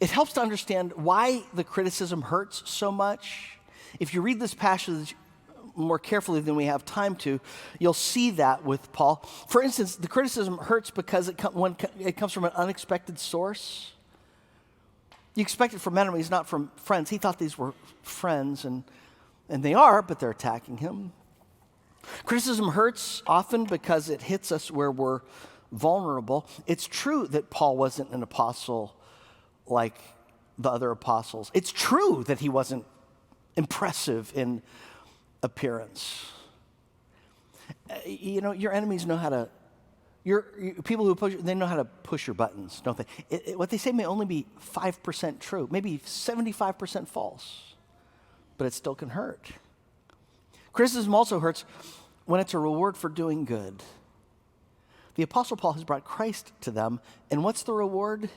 It helps to understand why the criticism hurts so much. If you read this passage more carefully than we have time to, you'll see that with Paul. For instance, the criticism hurts because it comes from an unexpected source. You expect it from enemies, not from friends. He thought these were friends, and they are, but they're attacking him. Criticism hurts often because it hits us where we're vulnerable. It's true that Paul wasn't an apostle like the other apostles. It's true that he wasn't impressive in appearance. Your enemies know how to, people who oppose you, they know how to push your buttons, don't they? What they say may only be 5% true, maybe 75% false, but it still can hurt. Criticism also hurts when it's a reward for doing good. The Apostle Paul has brought Christ to them, and what's the reward?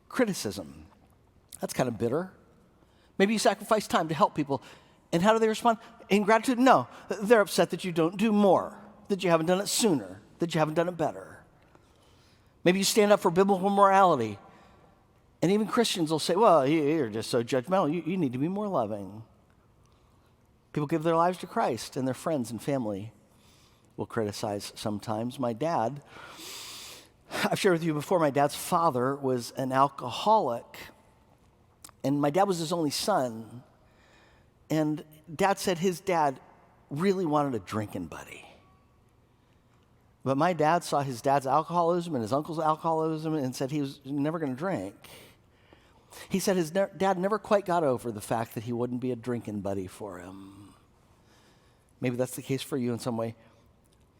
Criticism. That's kind of bitter. Maybe you sacrifice time to help people, and how do they respond? Ingratitude? No. They're upset that you don't do more, that you haven't done it sooner, that you haven't done it better. Maybe you stand up for biblical morality, and even Christians will say, well, you're just so judgmental. You need to be more loving. People give their lives to Christ, and their friends and family will criticize sometimes. My dad, I've shared with you before, my dad's father was an alcoholic, and my dad was his only son. And Dad said his dad really wanted a drinking buddy. But my dad saw his dad's alcoholism and his uncle's alcoholism and said he was never going to drink. He said his dad never quite got over the fact that he wouldn't be a drinking buddy for him. Maybe that's the case for you in some way.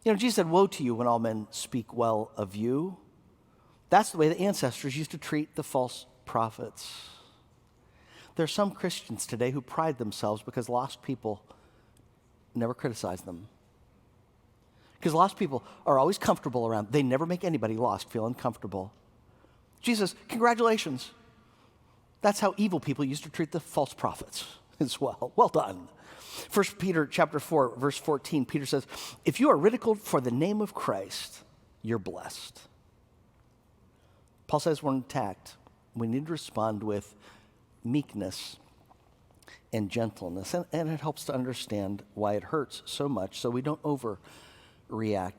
Jesus said, woe to you when all men speak well of you. That's the way the ancestors used to treat the false prophets. There are some Christians today who pride themselves because lost people never criticize them. Because lost people are always comfortable around. They never make anybody lost feel uncomfortable. Jesus, congratulations. That's how evil people used to treat the false prophets as well. Well done. 1 Peter chapter 4, verse 14, Peter says, if you are ridiculed for the name of Christ, you're blessed. Paul says when attacked, we need to respond with meekness and gentleness. And it helps to understand why it hurts so much so we don't overreact.